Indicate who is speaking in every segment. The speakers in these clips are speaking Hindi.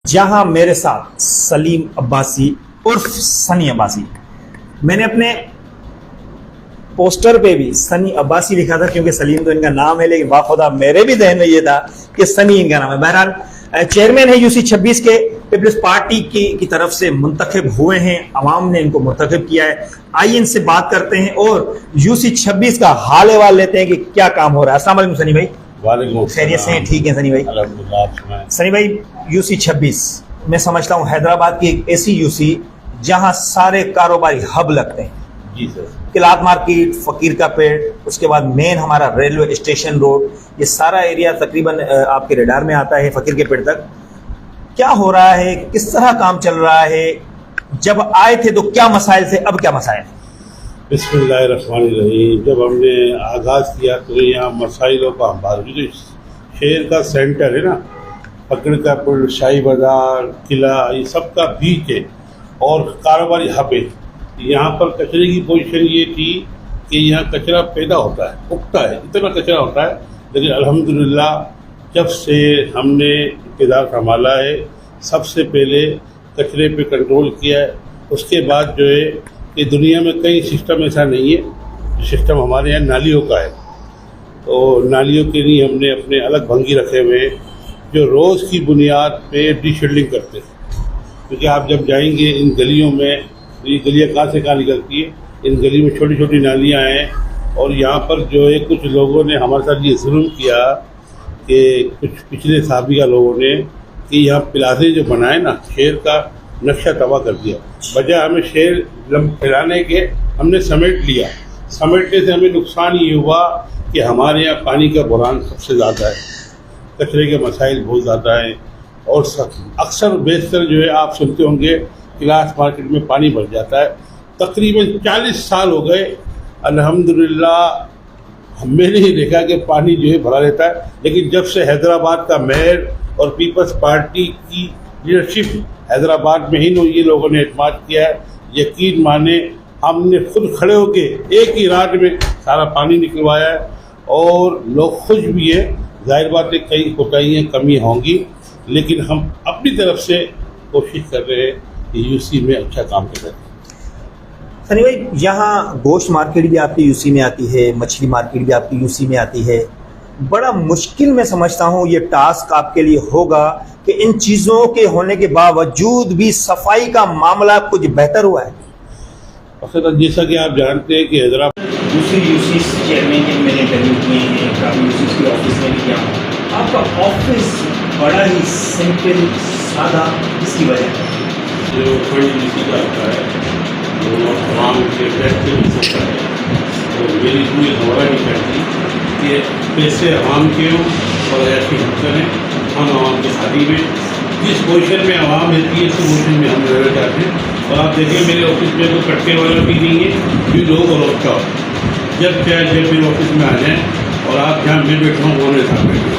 Speaker 1: जहां मेरे साथ सलीम अब्बासी उर्फ सनी अब्बासी। मैंने अपने पोस्टर पे भी सनी अब्बासी लिखा था क्योंकि सलीम तो इनका नाम है, लेकिन बाखुदा मेरे भी जहन में ये था कि सनी इनका नाम है। बहरहाल चेयरमैन है यूसी 26 के, पीपल्स पार्टी की तरफ से मुंतखब हुए हैं, अवाम ने इनको मुंतखब किया है। आइए इनसे बात करते हैं और यूसी 26 का हाल अहवाल लेते हैं कि क्या काम हो रहा है। अस्सलाम वालेकुम सनी भाई।
Speaker 2: वालेकुम
Speaker 1: खैरियत से हैं? ठीक है सनी भाई,
Speaker 2: अल्हम्दुलिल्लाह।
Speaker 1: सनी भाई यूसी 26 मैं समझता हूँ हैदराबाद की एक ऐसी यूसी जहां सारे कारोबारी हब लगते हैं।
Speaker 2: जी सर।
Speaker 1: किलात मार्केट, फकीर का पेड़, उसके बाद मेन हमारा रेलवे स्टेशन रोड, ये सारा एरिया तकरीबन आपके रडार में आता है फकीर के पेड़ तक। क्या हो रहा है, किस तरह काम चल रहा है? जब आए थे तो क्या मसाइल थे, अब क्या मसाइल है?
Speaker 2: बिस्मिल्लाहिर्रहमानिर्रहीम। जब हमने आगाज़ किया तो यहाँ मसाइलों का अंबार, जो शहर का सेंटर है ना, फकीर का पेड़, शाही बाजार, किला, ये सब का बीच है और कारोबारी हब है। यहाँ पर कचरे की पोजीशन ये थी कि यहाँ कचरा पैदा होता है, उगता है, इतना कचरा होता है। लेकिन अल्हम्दुलिल्लाह जब से हमने इक़्तिदार संभाला है, सबसे पहले कचरे पे कंट्रोल किया है। उसके बाद जो है कि दुनिया में कई सिस्टम ऐसा नहीं है, सिस्टम हमारे यहाँ नालियों का है। तो नालियों के लिए हमने अपने अलग भंगी रखे हुए हैं जो रोज़ की बुनियाद पे डीशेल्डिंग करते हैं। क्योंकि आप जब जाएंगे इन गलियों में, ये गलियाँ कहाँ से कहाँ निकलती है, इन गली में छोटी छोटी नालियाँ हैं। और यहाँ पर जो है कुछ लोगों ने हमारे साथ ये जुल्म किया कि कुछ पिछले साबिका लोगों ने कि यहाँ प्लाजे जो बनाए ना, शहर का नक्शा तबाह कर दिया। बजाय हमें शहर फैलाने के हमने समेट लिया। समेटने से हमें नुकसान ये हुआ कि हमारे यहाँ पानी का बुरान सबसे ज़्यादा है, कचरे के मसाइल बहुत ज़्यादा हैं। और अक्सर बेशतर जो है आप सुनते होंगे किलास मार्केट में पानी भर जाता है। तकरीबन 40 साल हो गए, अल्हम्दुलिल्लाह मैंने ही देखा कि पानी जो है भरा रहता है। लेकिन जब से हैदराबाद का मेयर और पीपल्स पार्टी की लीडरशिप हैदराबाद में ही ये लोगों ने एतमाद किया है, यकीन माने हमने खुद खड़े होके एक ही रात में सारा पानी निकलवाया है और लोग खुश भी है। जाहिर बात है कई कोताहियाँ कमी होंगी, लेकिन हम अपनी तरफ से कोशिश कर रहे हैं कि यूसी में अच्छा काम कर रहे हैं।
Speaker 1: सनी भाई, यहाँ गोश्त मार्केट भी आपकी यूसी में आती है, मछली मार्केट भी आपकी यूसी में आती है। बड़ा मुश्किल मैं समझता हूँ ये टास्क आपके लिए होगा कि इन चीज़ों के होने के बावजूद भी सफाई का मामला कुछ बेहतर हुआ है।
Speaker 2: असल जैसा कि आप जानते हैं कि हैदराबाद
Speaker 1: दूसरी यूसी चेयरमैन के मैंने इंटरव्यू किए हैं, काफ़ी यूसी के ऑफिस में भी किया। आपका ऑफिस बड़ा ही सिंपल, सादा, इसकी वजह
Speaker 2: जो फंड यूसी का आता है वो तमाम के टैक्स से मिल सकता है। तो मेरी पूरी हमारा नहीं करती कि पैसे आवाम के हों और ऐसी हम करें, हम आवाम की शादी में जिस पोजीशन में आवाम रहती है उस पोजीशन में हम रहना चाहते हैं। और आप देखें मेरे ऑफिस में कोई कट्टे वाला भी नहीं है, जो लोग और रखा हो। जब चाहे जब मेरे ऑफिस में आ जाएँ और आप जहाँ मैं बैठा हूँ वो मेरे साथ बैठे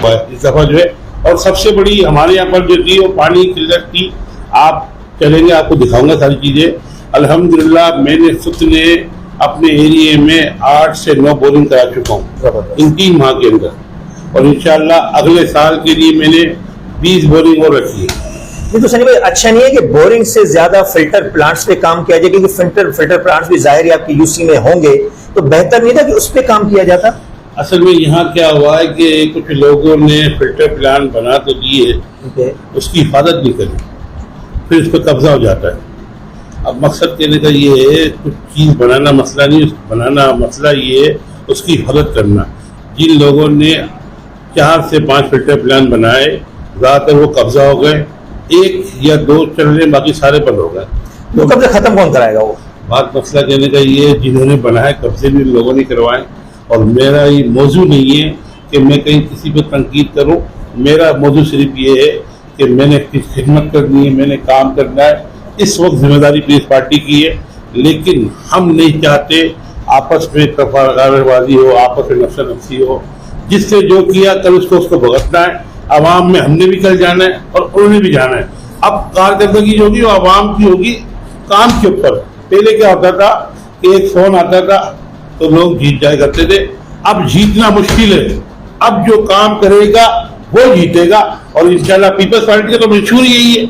Speaker 2: बस इस दफ़ा जो है। और सबसे बड़ी हमारे यहाँ पर जो थी वो पानी किल्लत थी। आप चलेंगे आपको दिखाऊंगा सारी चीज़ें। अल्हम्दुलिल्लाह मैंने खुद ने अपने एरिए में 8 से 9 बोरिंग करा चुका हूँ इन 3 माह के अंदर, और इंशाल्लाह अगले साल के लिए मैंने 20 बोरिंग और रखी है।
Speaker 1: ये तो सनी भाई अच्छा नहीं है कि बोरिंग से ज्यादा फिल्टर प्लांट्स पे काम किया जाए, क्योंकि फिल्टर प्लांट्स भी जाहिर है आपकी यूसी में होंगे, तो बेहतर नहीं था कि उस पर काम किया जाता?
Speaker 2: असल में यहाँ क्या हुआ है कि कुछ लोगों ने फिल्टर प्लांट बना तो दिए, उसकी हिफाजत नहीं करी, फिर उस पर कब्जा हो जाता है। अब मकसद कहने का ये है कुछ चीज़ बनाना मसला नहीं, बनाना मसला ये है उसकी हिफाजत करना। जिन लोगों ने 4 से 5 फिल्टर प्लांट बनाए, ज़्यादातर वो कब्जा हो गए, 1 या 2 चल रहे, बाकी सारे बंद हो गए।
Speaker 1: तो कब्जा खत्म कौन कराएगा? वो
Speaker 2: बात मसला कहने का ये जिन्होंने बनाए कब्जे भी लोगों ने करवाए। और मेरा ये मौजू नहीं है कि मैं कहीं किसी पर तनकीद करूं, मेरा मौजू सिर्फ ये है कि मैंने खिदमत करनी है, मैंने काम करना है। इस वक्त जिम्मेदारी पीपल्स पार्टी की है, लेकिन हम नहीं चाहते आपस में तफरबाजी हो, आपस में नफसा नफसी हो। जिससे जो किया कल उसको भुगतना है। आवाम में हमने भी कल जाना है और उन्होंने भी जाना है। अब कारकर्दगी जो होगी वो आवाम की होगी काम के ऊपर। पहले क्या होता था कि एक फोन आता था तो लोग जीत जाया करते थे, अब जीतना मुश्किल है। अब जो काम करेगा वो जीतेगा। और इंशाल्लाह पीपल्स पार्टी का तो मंशूर यही है,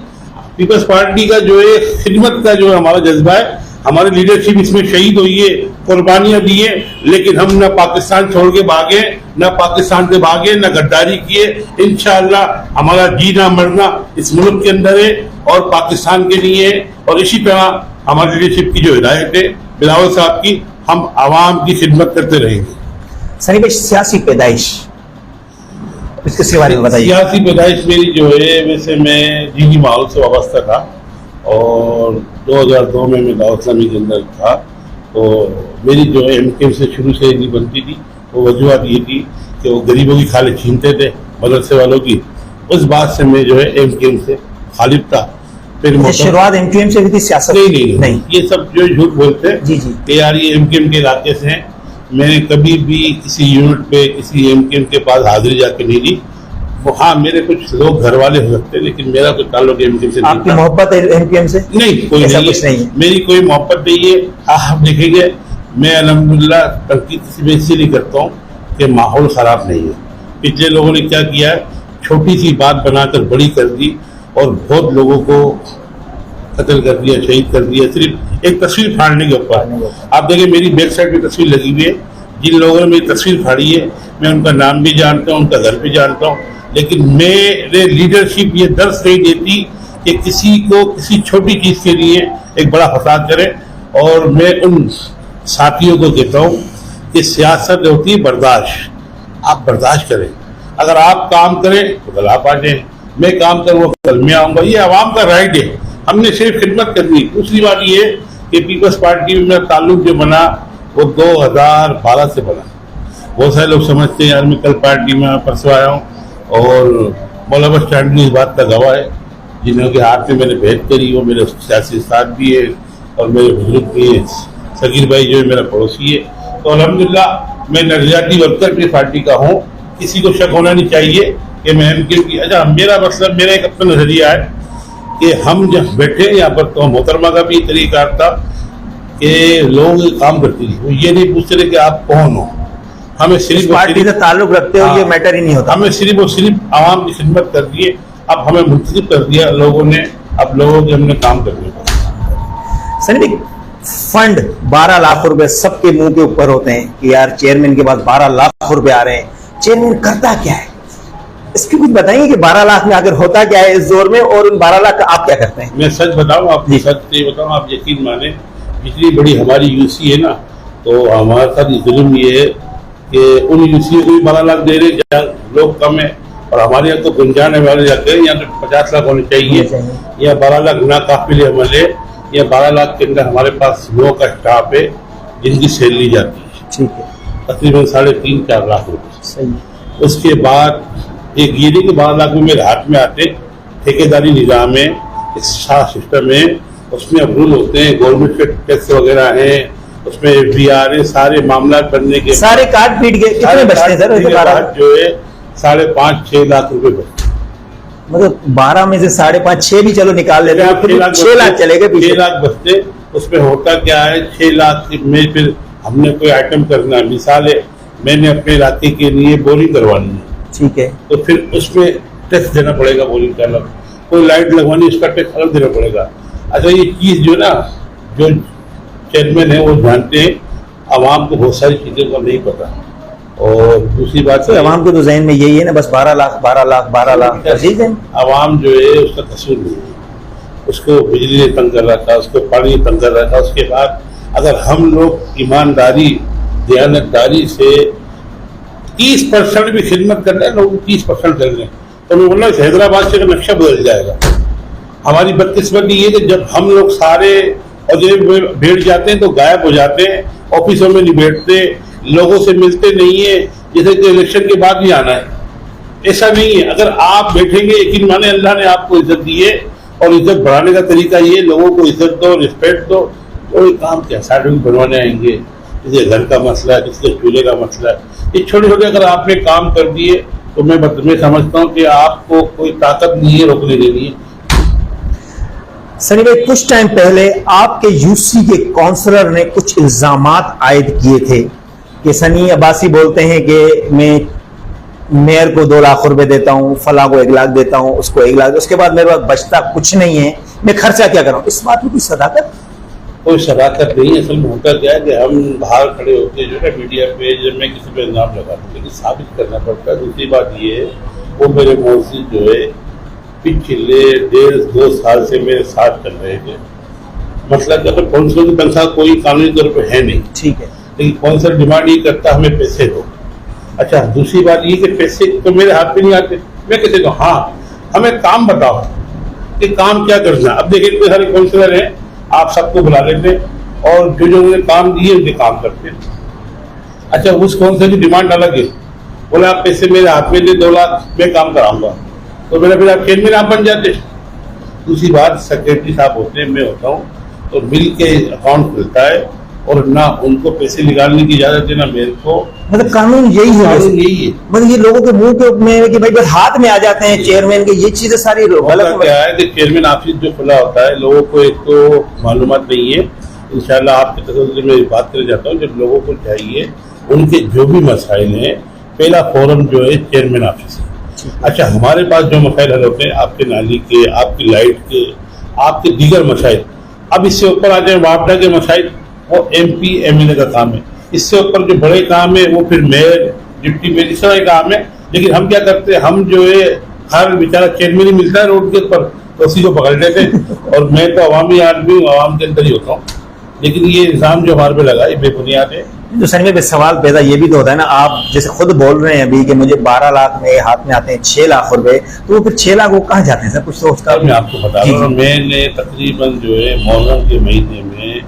Speaker 2: पीपल्स पार्टी का जो है खिदमत का जो हमारा जज्बा है, हमारी लीडरशिप इसमें शहीद हुई है, कुर्बानियां दी है, लेकिन हम न पाकिस्तान छोड़ के भागे, न पाकिस्तान से भागे, न गद्दारी किए। इंशाअल्लाह हमारा जीना मरना इस मुल्क के अंदर है और पाकिस्तान के लिए है। और इसी तरह हमारी लीडरशिप की जो हिदायत है बिलावल साहब की, हम आवाम की खिदमत करते रहेंगे।
Speaker 1: सनी भाई, सियासी पैदाइश इसके बारे में बताइए।
Speaker 2: सियासी पैदाइश मेरी जो है, वैसे मैं दीनी माहौल से वाबस्ता था और 2002 में मैं दावत इस्लामी के अंदर था। तो मेरी जो है एमकेएम से शुरू से नहीं बनती थी। वो वजूहत ये थी कि वो गरीबों की खाले छीनते थे, मदरसे वालों की। उस बात से मैं जो है एमकेएम से खालिफ था। फिर
Speaker 1: शुरुआत एमकेएम से भी थी सियासत?
Speaker 2: नहीं, ये सब जो झूठ बोलते हैं
Speaker 1: जी जी
Speaker 2: कि यार ये एमकेएम के इलाके से हैं। मैंने कभी भी किसी यूनिट पे किसी एमकेएम के पास हाजिरी जाके नहीं दी। वो हाँ, मेरे कुछ लोग घर वाले हो सकते हैं, लेकिन मेरा कोई ताल्लुक एमकेएम से नहीं।
Speaker 1: आपकी मोहब्बत है एमकेएम से?
Speaker 2: नहीं, कोई
Speaker 1: ऐसा
Speaker 2: नहीं,
Speaker 1: कुछ नहीं है।
Speaker 2: मेरी कोई मोहब्बत नहीं है। आप देखेंगे मैं अल्हम्दुलिल्लाह तनकीद किसी में इसलिए करता हूँ कि माहौल ख़राब नहीं है। पिछले लोगों ने क्या किया है, छोटी सी बात बनाकर बड़ी कर दी और बहुत लोगों को कत्ल कर दिया, शहीद कर दिया, सिर्फ एक तस्वीर फाड़ने के ऊपर। आप देखें मेरी बैक साइड में तस्वीर लगी हुई है। जिन लोगों ने मेरी तस्वीर फाड़ी है, मैं उनका नाम भी जानता हूँ, उनका घर भी जानता हूँ, लेकिन मेरे लीडरशिप ये दर्ज नहीं देती कि किसी को किसी छोटी चीज के लिए एक बड़ा फसाद करे। और मैं उन साथियों को कहता हूँ कि सियासत होती है बर्दाश्त। आप बर्दाश्त करें, अगर आप काम करें तो कल आप आ जाए, मैं काम करूँ कल मैं आऊँगा, ये आवाम का राइट है। हमने सिर्फ खिदमत करनी। दूसरी बात ये कि पीपल्स पार्टी में मेरा ताल्लुक जो बना वो 2012 से बना। बहुत सारे लोग समझते हैं यार मैं कल पार्टी में परसों आया हूँ, और मौलाना स्टैंडली इस बात का गवाह है, जिनके हाथ में मैंने भेंट करी। वो मेरे सियासी साथ भी है और मेरे बुजुर्ग भी है, सगीर भाई जो है मेरा पड़ोसी है। तो अल्हम्दुलिल्लाह मैं नजरियाती वर्कर की पार्टी का हूँ। किसी को शक होना नहीं चाहिए कि मैं एमकेएम की। अच्छा, मेरा मतलब मेरा एक अपना नजरिया है कि हम जब बैठे यहाँ पर तो मोहतरमा का भी तरीका था कि लोग काम करते थे, वो ये नहीं पूछते थे कि आप कौन हो। हमें सिर्फ
Speaker 1: पार्टी से ताल्लुक रखते हो, ये मैटर ही नहीं होता।
Speaker 2: हमें सिर्फ और सिर्फ आवाम की खिदमत कर दी है। अब हमें मुंतखब कर दिया लोगों ने, अब लोगों के हमने काम करने को।
Speaker 1: सनी भाई, फंड 12 लाख रुपए सबके मुंह के ऊपर होते हैं कि यार चेयरमैन के पास 12 लाख रुपए आ रहे हैं। चेयरमैन करता क्या है, इसकी कुछ बताइए कि 12 लाख में आकर होता क्या है इस जोर में, और उन 12 लाख का आप क्या करते हैं?
Speaker 2: मैं सच बताऊं, आपको सच से बताऊं, आप यकीन माने, इतनी बड़ी हमारी यूसी है ना, तो हमारे साथ जुल्म ये है कि उन यूसी को भी 12 लाख दे रहे जहाँ लोग कम है, और हमारे यहाँ तो गुंजाने वाले जाते हैं, यहाँ तो 50 लाख होने चाहिए, या 12 लाख ना काफिल अमल है। या 12 लाख के अंदर हमारे पास लोगों का स्टाफ है जिनकी सैलरी जाती है, ठीक है, तकरीबन 3.5-4 लाख रुपये। सही। उसके बाद एक ये नहीं कि 12 लाख में मेरे हाथ में आते, ठेकेदारी निज़ाम है, सिस्टम है, उसमें अप्रूवल होते हैं, गवर्नमेंट के टैक्स वगैरह हैं, उसमें FBR है, सारे मामला बनने के
Speaker 1: सारे काट पीट के कितने बचते हैं सर?
Speaker 2: जो है 5.5-6 लाख रुपए बचते।
Speaker 1: मतलब 12 में से 5.5-6 भी चलो निकाल लेते हैं, 6 लाख चलेगा, 6 लाख
Speaker 2: बचते। उसमें होता क्या है, 6 लाख में फिर हमने कोई आइटम करना है, मिसाल है मैंने अपने इलाके के लिए बोरिंग करवानी है, ठीक है, तो फिर उसमें टैक्स देना पड़ेगा, बोरिंग का अलग, कोई लाइट लगवानी उसका टैक्स अलग देना पड़ेगा। अच्छा, ये चीज जो ना जो चेयरमैन है वो जानते हैं, आवाम को बहुत सारी चीजों का नहीं पता। और दूसरी बात है,
Speaker 1: आवाम के तो जहन में यही है ना, बस 12 लाख 12 लाख 12 लाख।
Speaker 2: आवाम जो है उसका कसूर नहीं है, उसको बिजली ने तंग कर रहा था, उसको पानी तंग कर रहा था। उसके बाद अगर हम लोग ईमानदारी दयानतदारी से 30% भी खिदमत कर रहे हैं, लोग 30% कर रहे हैं, तो मैं बोल रहा हूँ हैदराबाद से का नक्शा बदल जाएगा। हमारी बदकिस्मती ये कि जब हम लोग सारे और जब बैठ जाते हैं तो गायब हो जाते हैं, ऑफिसों में नहीं बैठते, लोगों से मिलते नहीं है, जैसे कि इलेक्शन के बाद भी आना है। ऐसा नहीं है, अगर आप बैठेंगे, यकीन माने अल्लाह ने आपको इज्जत दी है, और इज्जत बढ़ाने का तरीका ये, लोगों को इज्जत दो, रिस्पेक्ट दो। कोई काम क्या सर्टिफिकेट बनवाने आएंगे, किसी घर का मसला है, किसी चूल्हे का मसला है, ये छोटे छोटे अगर आपने काम कर दिए तो मैं समझता हूँ कि आपको कोई ताकत नहीं है रोकने के लिए।
Speaker 1: सनी भाई, कुछ टाइम पहले आपके यूसी के काउंसलर ने कुछ इल्जामात आयद किए थे कि सनी अब्बासी बोलते हैं कि मैं मेयर को 2 लाख रुपए देता हूँ, फला को 1 लाख देता हूँ, उसको 1 लाख, उसके बाद मेरे पास बचता कुछ नहीं है, मैं खर्चा क्या करूँ? इस बात में कोई सदाकत?
Speaker 2: कोई सदाकत नहीं है। असल में होता क्या है कि हम बाहर खड़े होते जो है मीडिया पे, जब मैं किसी पे इल्जाम लगाता हूँ, लेकिन साबित करना पड़ता है। दूसरी बात ये है, वो मेरे मौसी जो है पिछले 1.5-2 साल से मेरे साथ चल रहे थे। मतलब अगर काउंसिलर की तनख्वाह कोई कानूनी तौर पर है नहीं,
Speaker 1: ठीक है,
Speaker 2: लेकिन काउंसिलर डिमांड ये करता हमें पैसे दो। अच्छा, दूसरी बात ये कि पैसे तो मेरे हाथ में नहीं आते, मैं कैसे दूं? हाँ, हमें काम बताओ कि काम क्या करना। अब देखिए, इतने सारे काउंसिलर हैं, आप सबको बुला लेते और जो जो उन्हें काम दिए उनके काम करते। अच्छा, उस काउंसिलर की डिमांड अलग है, बोले आप पैसे मेरे हाथ में दे 2 लाख, मैं काम कराऊंगा, तो मेरा फिर आप चेयरमैन आप बन जाते। दूसरी बात, सेक्रेटरी साहब होते हैं, मैं होता हूँ, तो मिल के अकाउंट खुलता है और ना उनको पैसे निकालने की इजाजत है ना मेरे को।
Speaker 1: मतलब कानून यही है,
Speaker 2: कानून यही है।
Speaker 1: मतलब ये लोगों के मुंह के में कि भाई बस हाथ में आ जाते हैं चेयरमैन के, ये चीजें सारी गलत।
Speaker 2: क्या है कि चेयरमैन ऑफिस जो खुला होता है, लोगों को एक तो मालूमात नहीं है। इंशाल्लाह आपके तसल्लुल में बात कर जाता हूँ, जब लोगों को चाहिए उनके जो भी मसाइल हैं, पहला फोरम जो है चेयरमैन ऑफिस है। अच्छा, हमारे पास जो मसाइल हल होते हैं, आपके नाली के, आपकी लाइट के, आपके दीगर मसाइल, अब इससे ऊपर आ जाए वापडा के मसाइल, वो MP MLA का काम है। इससे ऊपर जो बड़े काम है वो फिर मेयर, डिप्टी मेयर, इस तरह का काम है। लेकिन हम क्या करते हैं, हम जो है हर बेचारा चेयरमैन ही मिलता है रोड के ऊपर, तो उसी को पकड़ लेते और मैं तो अवामी आदमी हूँ, आवाम के अंदर ही होता हूँ। लेकिन ये इल्जाम जो हमारे पे लगा ये बेबुनियाद है।
Speaker 1: तो सर में सवाल पैदा ये भी तो होता है ना, आप जैसे खुद बोल रहे हैं अभी कि मुझे 12 लाख मेरे हाथ में आते हैं 6 लाख रुपए, तो वो फिर 6 लाख वो कहाँ जाते हैं सर? कुछ तो उसका
Speaker 2: मैं आपको बता रहा हूँ, मैंने तकरीबन जो है मुहर्रम के महीने में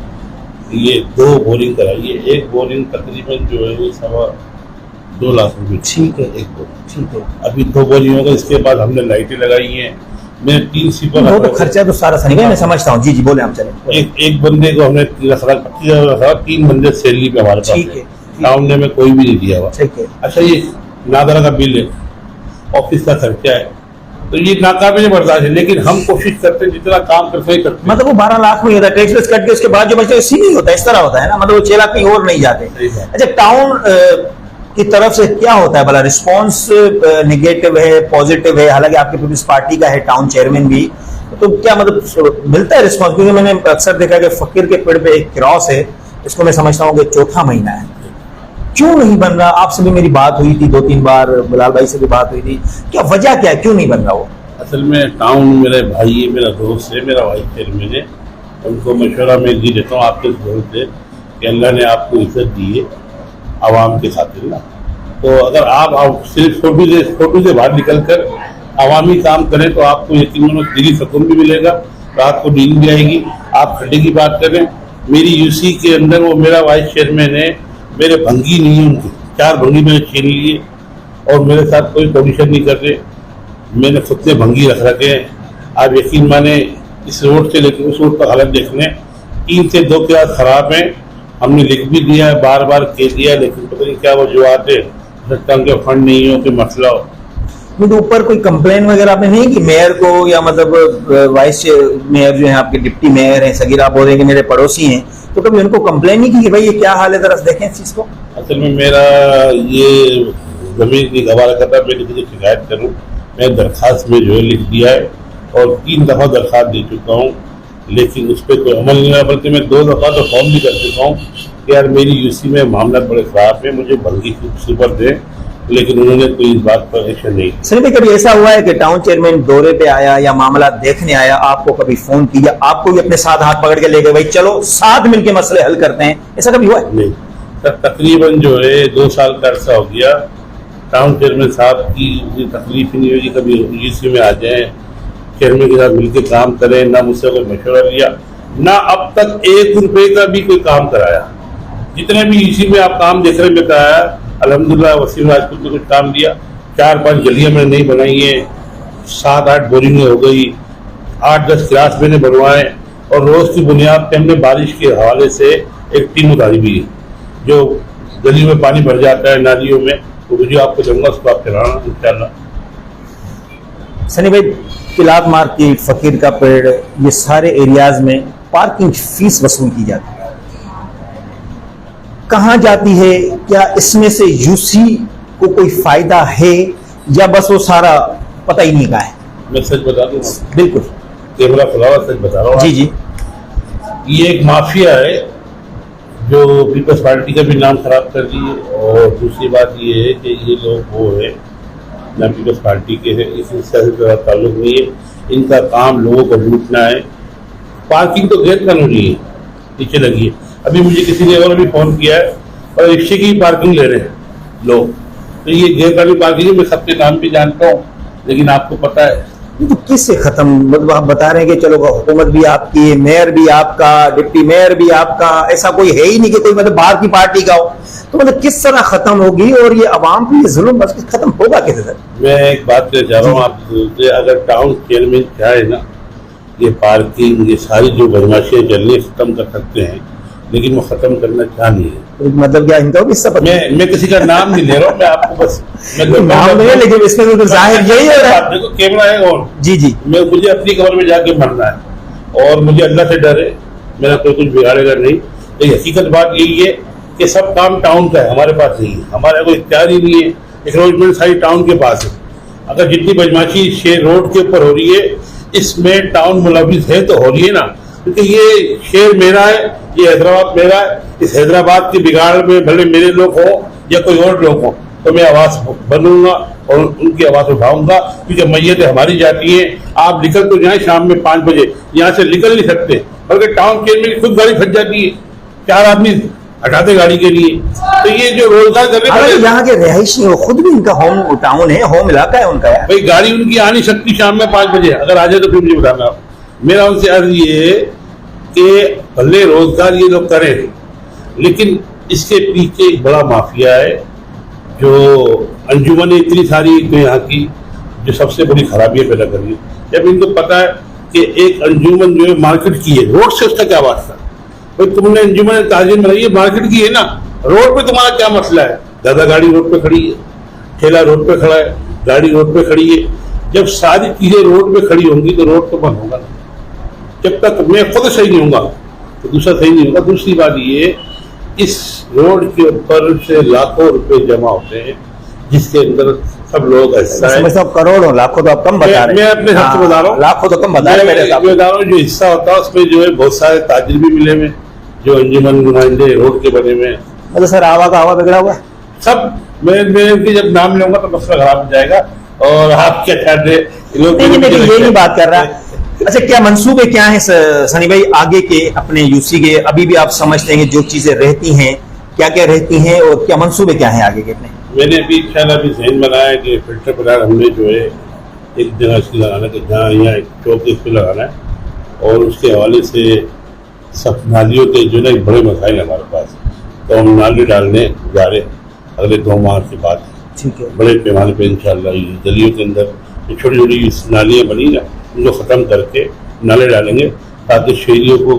Speaker 2: ये 2 बोरिंग कराई है। एक बोरिंग तकरीबन जो है 2.25 लाख रुपए, ठीक है, एक बोरिंग, ठीक है। अभी 2 बोरिंग होगा, इसके बाद हमने लाइटें लगाई हैं, मैं 3 सीपर,
Speaker 1: वो तो खर्चा तो सारा सही है, मैं समझता हूँ। जी जी बोले, आप चले।
Speaker 2: एक बंदे को हमने 3 बंदे सैलरी पे हमारे पास,
Speaker 1: ठीक है,
Speaker 2: टाउन में कोई भी नहीं दिया हुआ।
Speaker 1: ठीक है।
Speaker 2: अच्छा, ये नादरा का बिल है, ऑफिस का खर्चा है, तो ये नाकाबिल बर्दाश्त है। लेकिन हम कोशिश करते हैं जितना काम करते ही करते।
Speaker 1: मतलब वो 12 लाख में होता है, टैक्स कट के उसके बाद जो बचता है इसी नहीं होता, इस तरह होता है ना, मतलब वो 6 लाख कहीं और नहीं जाते। अच्छा, टाउन की तरफ से क्या होता है भला? रिस्पॉन्स निगेटिव है, पॉजिटिव है? हालांकि आपकी पीपल्स पार्टी का है टाउन चेयरमैन भी, तो क्या मतलब मिलता है रिस्पॉन्स? क्योंकि मैंने अक्सर देखा कि फकीर के पेड़ पे एक क्रॉस है, इसको मैं समझता हूँ कि 4था महीना है, क्यों नहीं बन रहा? आपसे भी मेरी बात हुई थी 2-3 बार, बिलाल भाई से भी बात हुई थी, क्या वजह क्या है, क्यों नहीं बन रहा वो?
Speaker 2: असल में टाउन मेरे भाई है, मेरा दोस्त है, मेरा वाइस चेयरमैन है, उनको मशवरा मैं दी देता हूँ आपके दोस्त से कि अल्लाह ने आपको इज्जत दी है आवाम के खातिर ना। तो अगर आप सिर्फ फोटो से बाहर निकल कर अवामी काम करें तो आपको यकीन दिली सुकून भी मिलेगा, रात को नींद भी आएगी। आप खड्डे की बात करें, मेरी UC के अंदर वो मेरा वाइस चेयरमैन है, मेरे भंगी नहीं है, उनकी 4 भंगी मैंने छीन लिए और मेरे साथ कोई कंडीशन नहीं कर रहे, मैंने खुद से भंगी रख रखे हैं। आप यकीन माने, इस रोड से लेकर उस रोड का हालत देखने, 3 से 2 क्लास खराब है। हमने लिख भी दिया है, बार बार कह दिया, लेकिन पता नहीं क्या वजूहत है, के फंड नहीं हो, कि मसला हो।
Speaker 1: तो ऊपर कोई कंप्लेन वगैरह आपने नहीं कि मेयर को, या मतलब वाइस मेयर जो है आपके डिप्टी मेयर हैं, सगीरा बोल रहे हैं कि मेरे पड़ोसी हैं, तो कभी उनको कंप्लेन नहीं की कि भाई ये क्या हाल है, जरा देखें इस चीज को?
Speaker 2: असल में मेरा ये जमीन की हवाला करता, मैं किसी की शिकायत करूँ, मैं दरख्वास्त में जो है लिख दिया है और 3 दफ़ा दरख्वास्त दे चुका हूँ, लेकिन उस पर कोई अमल नहीं हुआ। बल्कि मैं 2 दफ़ा तो फॉर्म भी कर चुका हूँ कि यार मेरी UC में मामला बड़े खराब है, मुझे भंगी सुपर दें, लेकिन उन्होंने कोई इस बात पर एक्शन नहीं।
Speaker 1: सर भी कभी ऐसा हुआ है कि टाउन चेयरमैन दौरे पे आया या मामला देखने आया, आपको कभी फोन किया, आपको भी अपने साथ हाथ पकड़ के ले गए, भाई चलो साथ मिलके मसले हल करते हैं, ऐसा कभी हुआ है?
Speaker 2: नहीं सर, तकरीबन जो है 2 साल का अर्सा हो गया, टाउन चेयरमैन साहब की तकलीफ ही नहीं हुई, कभी UC में आ जाए, चेयरमैन के साथ मिलकर काम करें, ना मुझसे कोई मशवरा लिया, ना अब तक 1 रुपए का भी कोई काम कराया। जितने भी UC में आप काम देख रहे हैं, मैं कराया अल्हम्दुलिल्लाह। वसीम राजपूत ने कुछ काम दिया, 4-5 गलियां मैंने नहीं बनाई है, 7-8 बोरिंगें हो गई, 8-10 क्लास मैंने बनवाए, और रोज की बुनियाद पे हमने बारिश के हवाले से एक टीम उतारी भी है, जो गलियों में पानी भर जाता है, नालियों में, तो वीडियो आपको दूंगा, उसको आप चलाना इंशाल्लाह।
Speaker 1: सनी भाई, किलात मार्केट, फकीर का पेड़, ये सारे एरियाज में पार्किंग फीस वसूल की जाती है, कहाँ जाती है? क्या इसमें से UC को कोई फायदा है या बस वो सारा पता ही नहीं का है?
Speaker 2: मैं सच बता दूं,
Speaker 1: बिल्कुल
Speaker 2: कैमरा खुला हुआ सच बता रहा हूँ।
Speaker 1: जी जी।
Speaker 2: ये एक माफिया है जो पीपल्स पार्टी का भी नाम खराब कर दी है, और दूसरी बात ये है कि ये लोग वो है ना पीपल्स पार्टी के हैं, इसी से ताल्लुक नहीं है। इनका काम लोगों को लूटना है। पार्किंग तो गैर कानूनी है, नीचे लगी है। अभी मुझे किसी ने और भी फोन किया है और रिक्शे की पार्किंग ले रहे हैं लोग, तो ये गैर कानूनी पार्किंग है। मैं सबके नाम भी जानता हूँ, लेकिन आपको पता है
Speaker 1: तो किससे खत्म? मतलब आप बता रहे हैं कि चलो हुकूमत भी आपकी, मेयर भी आपका, डिप्टी मेयर भी आपका, ऐसा कोई है ही नहीं कि कोई मतलब बाहर की पार्टी का हो, तो मतलब किस तरह खत्म होगी और ये अवाम पे ये जुल्म बस खत्म होगा कैसे सर?
Speaker 2: मैं एक बात कहना चाह रहा हूँ आपसे, अगर टाउन चेयरमैन चाहे ना, ये पार्किंग ये सारी जो बदमाशियाँ चलनी खत्म कर सकते हैं, लेकिन वो खत्म करना चाह नहीं है।
Speaker 1: मतलब क्या इनका किस्सा पता?
Speaker 2: मैं किसी का नाम नहीं ले रहा हूँ, मैं आपको बस
Speaker 1: नाम नहीं है, लेकिन इसमें तो जाहिर यही हो रहा है।
Speaker 2: देखो कैमरा है और
Speaker 1: जी जी।
Speaker 2: मुझे अपनी कब्र में जाके मरना है और मुझे अल्लाह से डर है, मेरा कोई कुछ बिगाड़ेगा नहीं। लेकिन हकीकत बात यही है कि सब काम टाउन का है, हमारे पास नहीं है, हमारा कोई इख्तियार ही नहीं है। एक्रोचमेंट सारी टाउन के पास है। अगर जितनी बदमाशी शेर रोड के ऊपर हो रही है, इसमें टाउन मुलविस है तो हो रही है ना, क्योंकि ये शहर मेरा है, ये हैदराबाद मेरा है। इस हैदराबाद के बिगाड़ में भले मेरे लोग हो या कोई और लोग हो, तो मैं आवाज बनूंगा और उनकी आवाज उठाऊंगा, क्योंकि मैयतें हमारी जाती हैं। आप निकल तो जाए शाम में 5 बजे, यहाँ से निकल नहीं सकते, बल्कि टाउन के में खुद गाड़ी फंस जाती है, 4 आदमी हटाते गाड़ी के लिए। तो ये जो रोजगार कर रहे हैं,
Speaker 1: यहाँ के रहायशी वो खुद भी इनका होम टाउन है, होम इलाका है उनका यार।
Speaker 2: भाई गाड़ी उनकी आ नहीं सकती शाम में 5 बजे, अगर आ जाए तो फिर मुझे बताना। मेरा उनसे अर्ज ये है कि भले रोजगार ये लोग करें, लेकिन इसके पीछे एक बड़ा माफिया है, जो अंजुमन इतनी सारी तो यहाँ की जो सबसे बड़ी खराबियां पैदा कर रही है। जब इनको पता है कि एक अंजुमन जो है मार्केट की है, रोड से उसका क्या वास्ता? भाई तुमने अंजुमन ताजिर बनाई है, मार्केट की है ना, रोड पे तुम्हारा क्या मसला है? दादा गाड़ी रोड पे खड़ी है, ठेला रोड पे खड़ा है, गाड़ी रोड पे खड़ी है। जब सारी चीजें रोड पे खड़ी होंगी तो रोड तो बंद होगा ना। जब तक मैं खुद सही नहीं होगा तो दूसरा सही नहीं होगा। दूसरी बात ये, इस रोड के ऊपर से लाखों रुपए जमा होते हैं, जिसके अंदर सब लोगों का हिस्सा है।
Speaker 1: करोड़ों लाखों तो आप कम बता रहे हैं।
Speaker 2: मैं अपने हिसाब से बता रहा हूँ,
Speaker 1: लाखों तो कम बता रहे हैं।
Speaker 2: जो हिस्सा होता है उसमें जो है बहुत सारे ताजिर भी मिले हुए, जो अंजुमन नुमाइंदे रोड के बने हुए।
Speaker 1: मतलब सर आवा का आवा बिगड़ा हुआ
Speaker 2: सब मैं जब नाम लूंगा तो मसला खराब हो जाएगा। और आप क्या चाहते हैं लोग?
Speaker 1: ये नहीं बात कर रहा। अच्छा, क्या मंसूबे क्या हैं सनी भाई आगे के अपने यूसी के? अभी भी आप समझते हैं जो चीजें रहती हैं, क्या क्या रहती हैं और क्या मंसूबे क्या हैं आगे के अपने?
Speaker 2: मैंने अभी इंशाल्लाह भी जहन बनाया कि फिल्टर प्लांट हमने जो है एक जगह इसकी लगाना है, जहाँ यहाँ एक चौक इस पर लगाना है, और उसके हवाले से सब नालियों के जो है बड़े मसाइल हमारे पास, तो हम नाली डालने जा रहे अगले 2 माह के बाद।
Speaker 1: ठीक है।
Speaker 2: बड़े पैमाने पे इंशाल्लाह गलियों के अंदर जो छोटी छोटी नालियाँ बनी ना, उनको ख़त्म करके नाले डालेंगे, ताकि शहरियों को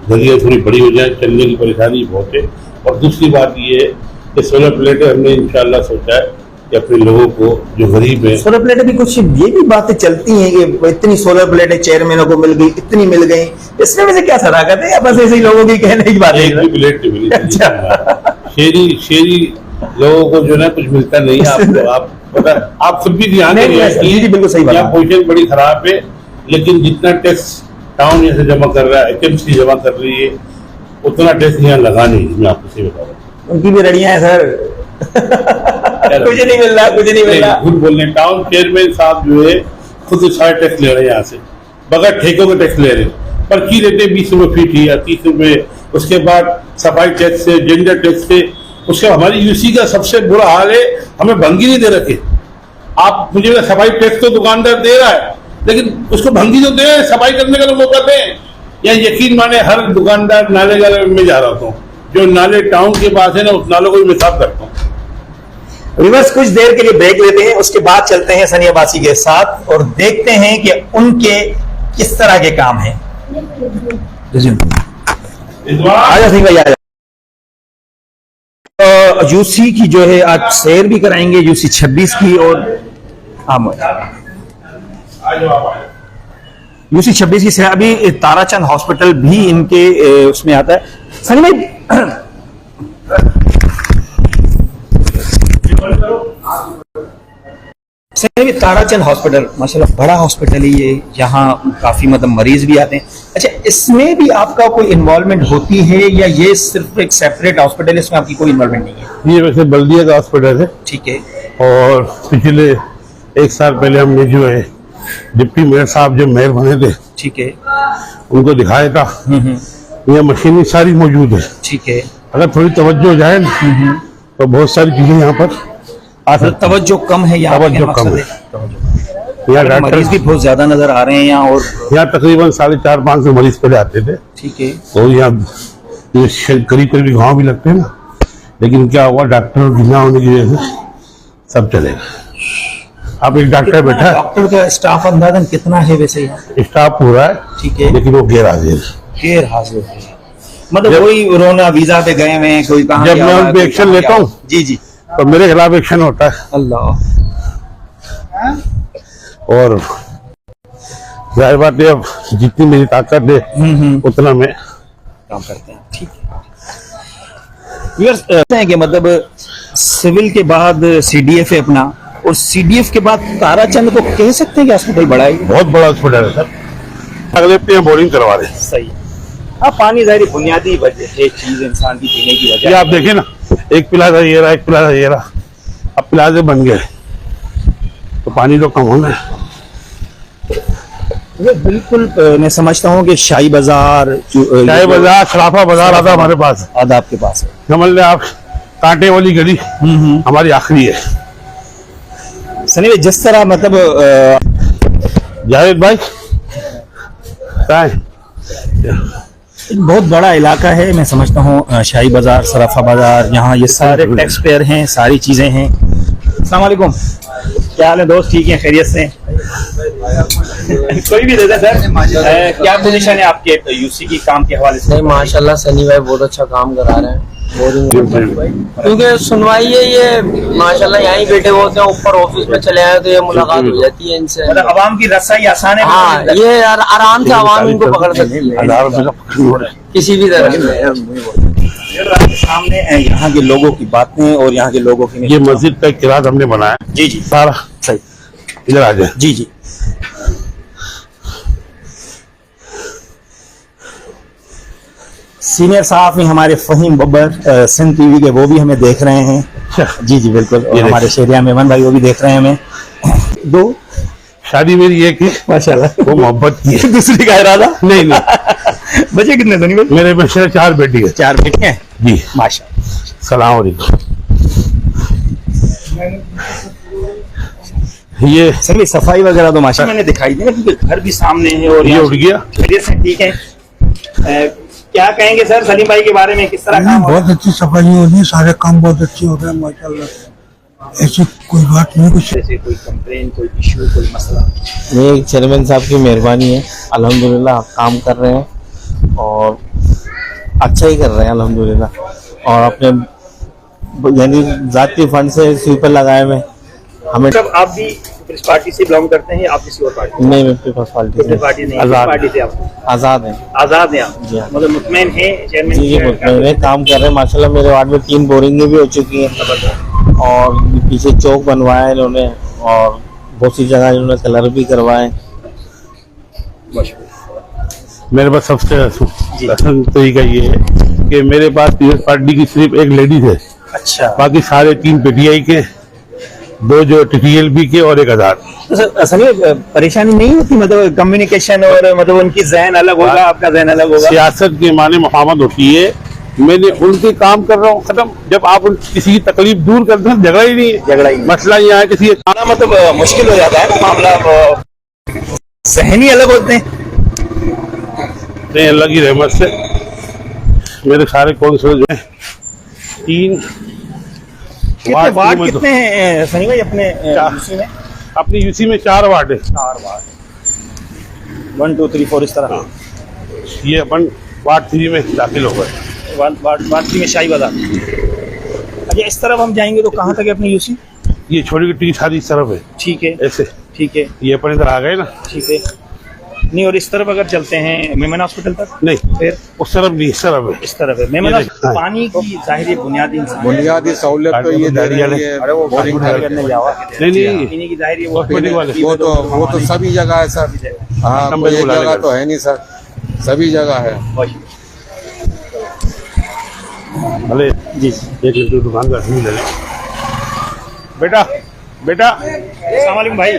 Speaker 2: गलियाँ थोड़ी बड़ी हो जाए, चलने की परेशानी बहुत है। और दूसरी बात ये है कि सोलर प्लेटें हमने इंशाल्लाह सोचा है कि अपने लोगों को जो गरीब है,
Speaker 1: सोलर प्लेटें भी कुछ ये भी बातें चलती हैं कि इतनी सोलर प्लेटें चेयरमैनों को मिल गई, इतनी मिल गई, इसमें वैसे क्या सराहत है या बस ऐसे ही लोगों की कहने की बात है?
Speaker 2: एक भी प्लेट नहीं मिली।
Speaker 1: अच्छा।
Speaker 2: शहरी लोगों को जो है कुछ मिलता नहीं है। आपको आप पता, आप खुद भी ध्यान दें,
Speaker 1: बिल्कुल सही बात।
Speaker 2: पोजीशन बड़ी खराब है, लेकिन जितना टैक्स टाउन यहाँ से जमा कर रहा है, HMC जमा कर रही है, उतना टैक्स यहाँ लगा नहीं। मैं आपको सही बता रहा हूँ,
Speaker 1: उनकी भी रड़ियां हैं सर। कुछ नहीं मिल रहा, कुछ नहीं मिल रहा।
Speaker 2: झूठ बोल रहे। टाउन चेयरमैन साहब जो है खुद सारे टैक्स ले रहे हैं यहाँ से, बगैर ठेकों के टैक्स ले रहे हैं। पर्ची लेते 20 रुपये फीट या 30 रुपये, उसके बाद सफाई टैक्स से, जेंडर टैक्स से। उसके हमारी यूसी का सबसे बुरा हाल है, हमें भंगी नहीं दे रखे। आप मुझे सफाई टैक्स तो दुकानदार दे रहा है, लेकिन उसको भंगी तो दे, सफाई करने का तो मौका दें। या यकीन माने हर दुकानदार नाले गाले में जा रहा हूँ, जो नाले टाउन के पास है ना, उस नालों को भी मैं साफ करता हूँ।
Speaker 1: रिवर्स कुछ देर के लिए ब्रेक लेते हैं, उसके बाद चलते हैं सनी अब्बासी के साथ और देखते हैं कि उनके किस तरह के काम हैं। आजा सिंह भाई, आजा। यूसी की जो है आज सैर भी कराएंगे, यूसी 26 की, और यूसी 26 की सैर। अभी ताराचंद हॉस्पिटल भी इनके उसमें आता है। सनी भाई सर भी ताराचंद हॉस्पिटल माशाल्लाह बड़ा हॉस्पिटल है ये, यहाँ काफी मतलब मरीज भी आते हैं। अच्छा, इसमें भी आपका कोई इन्वॉल्वमेंट होती है या ये सिर्फ एक सेपरेट हॉस्पिटल है, इसमें आपकी कोई इन्वॉल्वमेंट नहीं है?
Speaker 2: ये वैसे बल्दिया का हॉस्पिटल है।
Speaker 1: ठीक है।
Speaker 2: और पिछले 1 साल पहले हमने जो है डिप्टी मेयर साहब जो मेयर बने थे,
Speaker 1: ठीक है।
Speaker 2: उनको दिखाया था। यह मशीनें सारी मौजूद है।
Speaker 1: ठीक है।
Speaker 2: अगर थोड़ी तवज्जो हो जाए ना तो बहुत सारी चीजें यहाँ पर आ सकती हैं।
Speaker 1: तवज्जो कम है यहाँ,
Speaker 2: तवज्जो कम है। यहाँ डॉक्टर
Speaker 1: मरीज भी बहुत ज्यादा नजर आ रहे हैं यहाँ, और
Speaker 2: यहाँ तकरीबन 450-500 मरीज पहले आते थे।
Speaker 1: ठीक है।
Speaker 2: और यहाँ करीब करीब गाँव भी लगते हैं ना, लेकिन क्या हुआ डॉक्टर बिना होने की वजह से सब चलेगा। अब एक डॉक्टर बैठा है,
Speaker 1: डॉक्टर का स्टाफ अंदाजन कितना है वैसे यहाँ?
Speaker 2: स्टाफ पूरा है।
Speaker 1: ठीक है।
Speaker 2: लेकिन वो गैर हाजिर
Speaker 1: गैर हाजिर है, मतलब कोई कोरोना वीजा पे गए हुए हैं, कोई कहाँ
Speaker 2: जब
Speaker 1: गया
Speaker 2: मैं
Speaker 1: हुआ है,
Speaker 2: उन पे
Speaker 1: कोई
Speaker 2: एक्शन
Speaker 1: कहाँ
Speaker 2: लेता
Speaker 1: गया
Speaker 2: हूँ
Speaker 1: हुआ है। जी जी।
Speaker 2: तो मेरे खिलाफ एक्शन होता है।
Speaker 1: अल्लाह।
Speaker 2: और जाहिर बात है अब जितनी मेरी ताकत है उतना मैं
Speaker 1: काम करते हैं। ठीक है। व्यूअर्स, कहते हैं कि मतलब सिविल के बाद सीडीएफ है अपना, और सीडीएफ के बाद ताराचंद को कह सकते हैं कि हॉस्पिटल बड़ा है।
Speaker 2: बहुत बड़ा हॉस्पिटल है सर। अगले पे बोरिंग करवा रहे हैं।
Speaker 1: सही है। हाँ, पानी जाहिर बुनियादी वजह है, चीज इंसान की पीने की वजह।
Speaker 2: ये आप देखें ना, एक प्लाजा ये रहा, एक प्लाजा ये रहा, अब प्लाजे बन गए तो पानी तो कम होना है।
Speaker 1: ये बिल्कुल मैं समझता हूँ कि शाही बाजार
Speaker 2: चाय बाजार, सराफा बाजार आता हमारे पास,
Speaker 1: आधा आपके पास है।
Speaker 2: समझ लें आप, कांटे वाली गली हमारी आखिरी है।
Speaker 1: सनी भाई, जिस तरह मतलब
Speaker 2: जावेद भाई क्या है?
Speaker 1: एक बहुत बड़ा इलाका है, मैं समझता हूँ शाही बाजार, सराफा बाजार, यहाँ ये सारे टैक्स पेयर हैं, सारी चीजें हैं। अस्सलाम वालेकुम, क्या हाल है दोस्त? ठीक है, खैरियत से? कोई भी देता सर, क्या पोजीशन है आपके यूसी की काम के हवाले से?
Speaker 3: नहीं, माशाल्लाह सनी भाई बहुत अच्छा काम करा रहे हैं। क्योंकि सुनवाई है ये माशाल्लाह यहीं बैठे होते हैं, ऊपर ऑफिस में चले आए तो ये मुलाकात हो जाती है इनसे।
Speaker 1: मतलब आवाम की रसाई आसान है।
Speaker 3: हाँ, ये आराम से आवाम इनको पकड़ सकती है किसी भी तरह से।
Speaker 1: सामने यहाँ के लोगों की बातें और यहाँ के लोगों की।
Speaker 2: ये मस्जिद का किरात हमने बनाया।
Speaker 1: जी जी,
Speaker 2: सारा
Speaker 1: सही।
Speaker 2: इधर आ जाए।
Speaker 1: जी जी। सीनियर साहब में हमारे फहीम बब्बर सिंध टीवी के, वो भी हमें देख रहे हैं। जी जी बिल्कुल। और हमारे शेरिया मेमन भाई वो भी देख रहे हैं हमें। दो
Speaker 2: शादी मेरी एक ही
Speaker 1: माशाल्लाह,
Speaker 2: वो मोहब्बत की है।
Speaker 1: दूसरी का इरादा
Speaker 2: नहीं नहीं।
Speaker 1: बचे कितने सनी भाई?
Speaker 2: मेरे में 4 बेटी है।
Speaker 1: 4 बेटे हैं
Speaker 2: जी
Speaker 1: माशाल्लाह।
Speaker 2: सलाम अलैकुम। ये
Speaker 1: सभी सफाई वगैरह तो माशाल्लाह मैंने दिखाई दी ना, क्योंकि घर भी सामने है और
Speaker 2: ये उठ गया।
Speaker 1: खैरियत से ठीक है। क्या कहेंगे सर सलीम भाई के बारे में, किस तरह काम हो रहा है?
Speaker 4: बहुत अच्छी सफाई हो रही है, सारे काम बहुत अच्छे हो रहे हैं माशाल्लाह। ऐसी कोई बात नहीं, कुछ
Speaker 1: जैसे कोई कंप्लेन, कोई इशू, कोई मसला?
Speaker 3: ये चेयरमैन साहब की मेहरबानी है, अल्हम्दुलिल्लाह काम कर रहे हैं और अच्छा ही कर रहे हैं अल्हम्दुलिल्लाह। और अपने यानी जाती फंड से स्वीपर लगाए हुए हमें।
Speaker 1: मतलब आप भी पीपल्स पार्टी से बिलोंग करते हैं या आप किसी और पार्टी?
Speaker 3: नहीं, मैं पीपल्स पार्टी
Speaker 1: पीपल्स पार्टी नहीं,
Speaker 2: आजाद।
Speaker 1: पार्टी से आप
Speaker 3: आज़ाद है।
Speaker 1: आजाद हैं आप?
Speaker 3: जी हाँ।
Speaker 1: मतलब मुतमईन है चेयरमैन?
Speaker 3: जी जी, काम कर रहे हैं माशाल्लाह। मेरे वार्ड में 3 बोरिंगें भी हो चुकी हैं और पीछे चौक बनवाया इन्होंने और बहुत सी जगह इन्होंने कलर भी करवाए।
Speaker 2: मेरे पास सबसे आसान तरीका ये है कि मेरे पास पीपल्स पार्टी की सिर्फ एक लेडीज है,
Speaker 1: अच्छा।
Speaker 2: बाकी सारे 3 पीटीआई के, 2 जो टीटीएलबी के और 1 आजाद।
Speaker 1: तो सर असल में परेशानी नहीं होती, मतलब कम्युनिकेशन और मतलब उनकी जहन अलग होगा, आपका जहन अलग होगा?
Speaker 2: सियासत के माने मुफाहमत होती है, मैंने उनके काम कर रहा हूँ, खत्म। जब आप किसी की तकलीफ दूर करते हैं झगड़ा ही नहीं है।
Speaker 1: झगड़ा ही नहीं।
Speaker 2: मसला यहाँ है किसी
Speaker 1: खाना मतलब मुश्किल हो जाता है ना मामला, जहन ही अलग होते हैं।
Speaker 2: नहीं, अल्लाह की रहमत से मेरे सारे कौंसलर जो है 3
Speaker 1: कितने वार्ड कितने हैं सनी भाई अपने यूसी में?
Speaker 2: अपनी यूसी में 4 वार्ड है।
Speaker 1: 4 वार्ड, 1 2 3 4 इस तरह।
Speaker 2: ये अपन वार्ड 3 में दाखिल हो गए।
Speaker 1: वार्ड 3 में शाही बाजार। अच्छा, इस तरफ हम जाएंगे तो कहाँ तक है अपनी यूसी?
Speaker 2: ये छोटी टी सारी इस तरफ है,
Speaker 1: ठीक है,
Speaker 2: ऐसे।
Speaker 1: ठीक है,
Speaker 2: ये अपन इधर आ गए ना,
Speaker 1: ठीक है। नहीं, और इस तरफ अगर चलते हैं मेमन हॉस्पिटल तक,
Speaker 2: नहीं
Speaker 1: फिर
Speaker 2: उस तरफ नहीं, इस तरफ है।
Speaker 1: इस तरफ है मेमन
Speaker 2: ये
Speaker 1: हॉस्पिटल।
Speaker 2: हाँ।
Speaker 1: पानी की जाहिर बुनियादी इंसान
Speaker 5: बुनियादी सहूलियत तो ये दे रही है।
Speaker 1: अरे वो
Speaker 5: बोरिंग
Speaker 1: करने जावा
Speaker 2: नहीं नहीं,
Speaker 1: पीने की जाहिर
Speaker 2: हॉस्पिटल वाले
Speaker 5: वो तो सभी जगह है सर। हाँ,
Speaker 2: नंबर
Speaker 5: कोई एक
Speaker 2: बुला
Speaker 5: जगह
Speaker 2: लेगा।
Speaker 5: तो है नहीं सर, सभी जगह है।
Speaker 2: भले
Speaker 1: जी
Speaker 2: एक लिटर दुकान का ले लें। बेटा बेटा
Speaker 1: अस्सलाम वालेकुम भाई,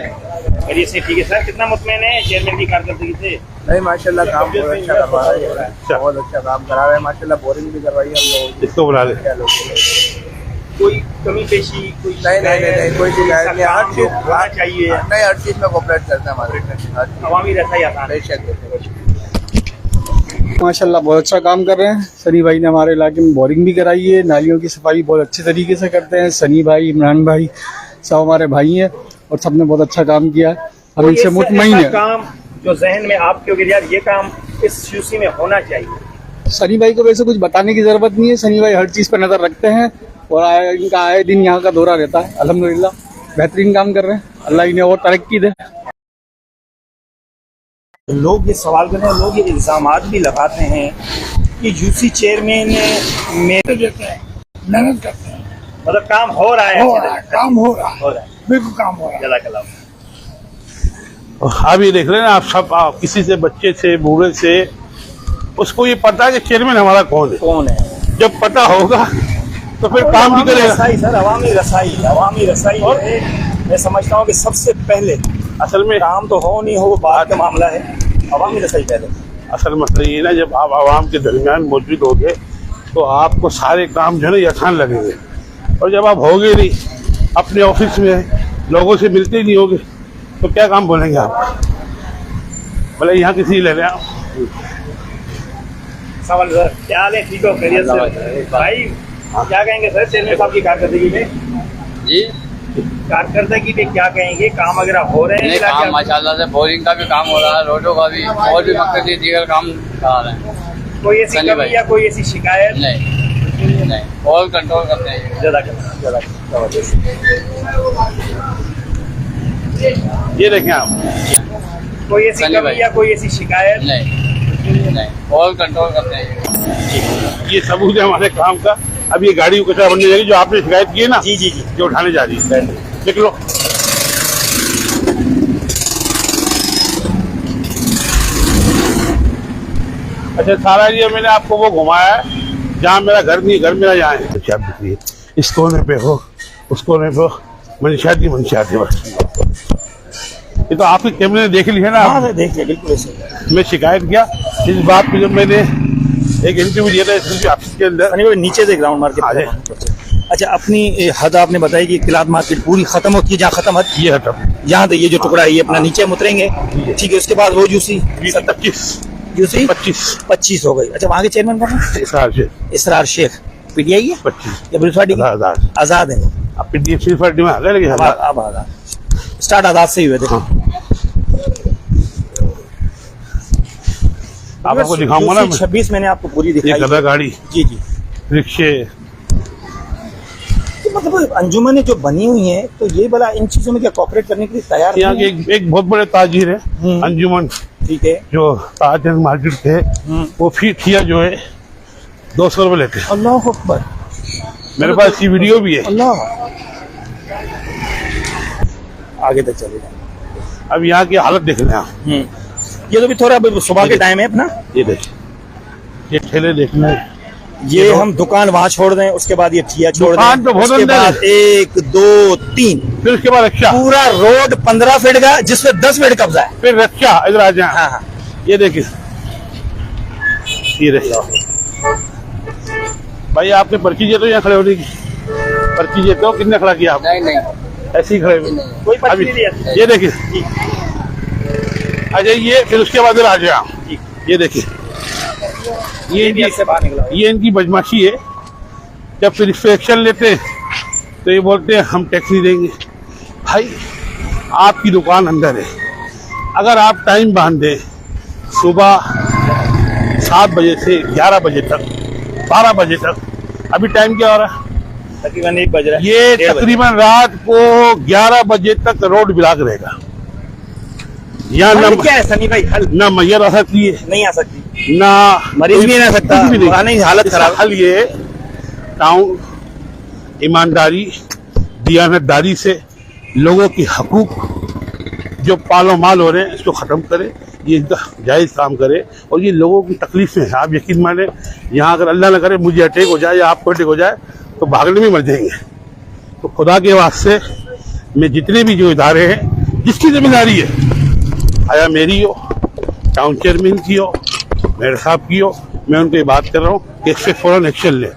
Speaker 1: चलिए से ठीक है सर। कितना मुतमईन है चेयरमैन की कारकर्दगी से?
Speaker 6: नहीं माशाल्लाह काम बहुत अच्छा करवा रहे हैं, बहुत अच्छा काम करा रहे हैं माशाल्लाह। बोरिंग भी करवाई है हम लोग।
Speaker 2: इसको बुला ले।
Speaker 1: कोई कमी पेशी कोई
Speaker 6: नहीं कोई शिकायत नहीं, हर चीज
Speaker 1: होना चाहिए।
Speaker 6: नहीं, हर चीज में कोऑपरेट करते हैं हमारे।
Speaker 1: अवामी रहता ही आसान है।
Speaker 6: बेशक
Speaker 7: माशाल्लाह बहुत अच्छा काम कर रहे हैं। सनी भाई ने हमारे इलाके में बोरिंग भी कराई है, नालियों की सफाई बहुत अच्छे तरीके से करते हैं। सनी भाई, इमरान भाई सब हमारे भाई हैं और सबने बहुत अच्छा काम किया है। हम इनसे मुतमईन
Speaker 1: ऐसा
Speaker 7: है।
Speaker 1: काम जो जहन में आपके होगा यार ये काम इस यूसी में होना चाहिए।
Speaker 7: सनी भाई को वैसे कुछ बताने की जरूरत नहीं है, सनी भाई हर चीज पर नजर रखते हैं और इनका आए दिन यहाँ का दौरा रहता है। अल्हम्दुलिल्लाह बेहतरीन काम कर रहे हैं, अल्लाह इन्हें और तरक्की दे।
Speaker 1: लोग ये सवाल करते हैं, लोग ये इल्जामात भी लगाते हैं कि यूसी चेयरमैन में
Speaker 4: देते हैं, मेहनत करते हैं,
Speaker 1: मतलब काम हो रहा है,
Speaker 4: काम हो रहा है,
Speaker 1: हो रहा है।
Speaker 4: बिल्कुल काम हो रहा है।
Speaker 1: जज़ाकल्लाह।
Speaker 2: आप ये देख रहे हैं ना, आप सब किसी से बच्चे से बूढ़े से उसको ये पता है कि चेयरमैन हमारा कौन है।
Speaker 1: कौन है?
Speaker 2: जब पता होगा तो फिर काम भी करेगा।
Speaker 1: रसाई सर, अवामी रसाई है। मैं समझता हूँ कि सबसे पहले
Speaker 2: असल में
Speaker 1: काम तो हो नहीं हो बात का मामला है, अवामी रसाई पहले।
Speaker 2: असल मसला ये ना, जब आप आवाम के दरमियान मौजूद होगे तो आपको सारे काम जो है ना आसान लगेंगे, और जब आप होगे नहीं, अपने ऑफिस में लोगों से मिलते ही नहीं होगे, तो क्या काम बोलेंगे आप? भले यहाँ किसी ले लें।
Speaker 1: सवाल सर, क्या हाल है? ठीक हो, खैरियत से? भाई क्या कहेंगे सर चेयरमैन साहब की कारकर्दगी में?
Speaker 8: जी
Speaker 1: कारकर्दगी पे क्या कहेंगे? काम वगैरह हो रहे हैं?
Speaker 8: नहीं, काम माशाल्लाह से बोरिंग का भी काम हो रहा है, रोडों का भी, और भी मकसदी दीगर काम करा रहे हैं।
Speaker 1: कोई ऐसी
Speaker 8: सनी
Speaker 1: कमी
Speaker 8: भाई।
Speaker 1: या कोई ऐसी शिकायत?
Speaker 8: नहीं ऑल कंट्रोल करते हैं।
Speaker 1: जज़ाकल्लाह।
Speaker 2: ये देखें आप,
Speaker 1: कोई ऐसी
Speaker 8: सनी
Speaker 1: कमी
Speaker 8: भाई।
Speaker 1: या कोई ऐसी शिकायत?
Speaker 8: नहीं ऑल कंट्रोल करते हैं।
Speaker 2: ये सबूत है हमारे काम का। अब ये गाड़ी को कचरा बनने जाएगी, जो आपने शिकायत की है ना,
Speaker 1: जी जी जी।
Speaker 2: जो उठाने जा रही है, देख लो। अच्छा, सारा ये मैंने आपको वो घुमाया है जहाँ मेरा घर नहीं, घर मेरा यहाँ है। अच्छा, आप देखिए, इस कोने पे हो, उस कोने पे हो, मंशाती बस। ये तो आपके कैमरे ने देख ली है ना।
Speaker 1: हाँ सर, देख लिया, बिल्कुल ऐसे।
Speaker 2: मैं शिकायत किया इस बात पे, जब मैंने एक इंटरव्यू दिया था इसके ऑफिस के अंदर।
Speaker 1: सनी भाई नीचे से ग्राउंड मार्केट। अच्छा, अपनी हद आपने बताई कि किलाद मार्केट पूरी खत्म होती है, जहाँ खत्म हद
Speaker 2: ये हटो,
Speaker 1: यहाँ ये जो टुकड़ा है ये अपना नीचे हम उतरेंगे, ठीक है। उसके बाद वो यूसी 25 हो गई। अच्छा, वहाँ के चेयरमैन कौन है? इसरार शेख। पीटीआई है
Speaker 2: 25
Speaker 1: या पुलिस पार्टी की? आजाद है।
Speaker 2: अब पीडीएफ पार्टी में आ गए, लेकिन
Speaker 1: अब आजाद स्टार्ट आजाद से ही हुए थे।
Speaker 2: आपको दिखाऊंगा ना मैं।
Speaker 1: 26 मैंने आपको पूरी
Speaker 2: ये
Speaker 1: दिखाई।
Speaker 2: गधा गाड़ी,
Speaker 1: जी जी।
Speaker 2: रिक्शे,
Speaker 1: तो मतलब अंजुमनें जो बनी हुई हैं, तो ये भला इन चीजों में क्या कॉपरेट करने के लिए तैयार
Speaker 2: यहाँ
Speaker 1: नहीं
Speaker 2: के एक बहुत बड़े ताजिर है अंजुमन,
Speaker 1: है? ठीक है।
Speaker 2: जो ताज मार्केट थे, वो फीट किया जो है 200 रुपए लेते हैं।
Speaker 1: अल्लाह अकबर।
Speaker 2: मेरे पास इसकी वीडियो भी है।
Speaker 1: अल्लाह। आगे तक चले जाए।
Speaker 2: अब यहाँ की हालत देख रहे हैं आप।
Speaker 1: ये तो भी थोड़ा अभी सुबह के टाइम है अपना।
Speaker 2: ये देखिए, ये ठेले देखना है।
Speaker 1: ये हम दुकान वहाँ छोड़ दें, उसके बाद ये ठिया छोड़
Speaker 2: दुकान
Speaker 1: दें,
Speaker 2: तो बहुत
Speaker 1: उसके
Speaker 2: अंदर है।
Speaker 1: बाद 1 2 3
Speaker 2: फिर उसके बाद रक्षा,
Speaker 1: पूरा रोड 15 फीट का, जिसमें 10 फीट कब्जा है।
Speaker 2: फिर रक्षा, इधर आ जाए।
Speaker 1: हाँ हाँ।
Speaker 2: ये देखिए, ये रक्षा। भाई आपने पर्ची जेतो यहाँ खड़े होने की, पर्ची जेतो कितने खड़ा किया आप?
Speaker 8: नहीं
Speaker 2: ऐसे ही खड़े हुए।
Speaker 1: कोई पर्ची
Speaker 2: अभी
Speaker 1: नहीं लिया।
Speaker 2: ये देखिए, आ जाइए, फिर उसके बाद इधर आ जाए आप। ये देखिए, ये
Speaker 1: से बाहर निकला।
Speaker 2: ये इनकी बदमाशी है। जब फिर इस पे एक्शन लेते हैं तो ये बोलते हैं हम टैक्स नहीं देंगे। भाई आपकी दुकान अंदर है, अगर आप टाइम बांध दें सुबह 7 बजे से 11 बजे तक, 12 बजे तक, अभी टाइम क्या हो रहा है?
Speaker 1: तकरीबन 1 बज रहा है।
Speaker 2: ये तकरीबन रात को 11 बजे तक रोड ब्लॉक रहेगा। यहाँ
Speaker 1: हल
Speaker 2: ना
Speaker 1: क्या है सनी भाई? हल
Speaker 2: ना मैयर आ सकती है,
Speaker 1: नहीं आ सकती,
Speaker 2: ना
Speaker 1: मरीज भी नहीं आ सकता,
Speaker 2: कुछ भी नहीं।
Speaker 1: वहाँ नहीं, हालत
Speaker 2: इसका
Speaker 1: खराब।
Speaker 2: हल ये है, टाउन ईमानदारी दियानतदारी से लोगों की हकूक जो पालो माल हो रहे हैं इसको ख़त्म करे, ये जायज़ काम करे और ये लोगों की तकलीफें हैं। आप यकीन माने, यहाँ अगर अल्लाह न करे मुझे अटैक हो जाए या आपको अटैक हो जाए तो भागने में मर जाएंगे। तो खुदा के वास्ते मैं जितने भी जो इदारे हैं जिसकी जिम्मेदारी है, आया मेरी हो, टाउन चेयरमैन की हो, मेयर साहब की हो, मैं उनको ये बात कर रहा हूँ कि इस पर फ़ौरन एक्शन लें।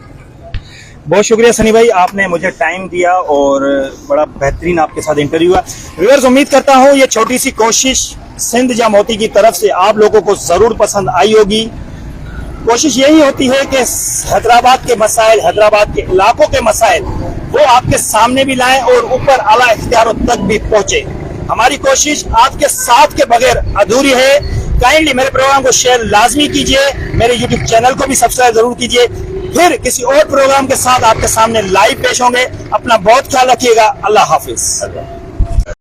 Speaker 1: बहुत शुक्रिया सनी भाई, आपने मुझे टाइम दिया और बड़ा बेहतरीन आपके साथ इंटरव्यू हुआ। व्यूअर्स, उम्मीद करता हूँ ये छोटी सी कोशिश सिंध जा मोती की तरफ से आप लोगों को जरूर पसंद आई होगी। कोशिश यही होती है कि हैदराबाद के मसाइल, हैदराबाद के इलाकों के मसाइल वो आपके सामने भी लाएं और ऊपर आला इख्तियारों तक भी पहुंचे। हमारी कोशिश आपके साथ के बगैर अधूरी है। काइंडली मेरे प्रोग्राम को शेयर लाजमी कीजिए, मेरे यूट्यूब चैनल को भी सब्सक्राइब जरूर कीजिए। फिर किसी और प्रोग्राम के साथ आपके सामने लाइव पेश होंगे। अपना बहुत ख्याल रखिएगा। अल्लाह हाफिज।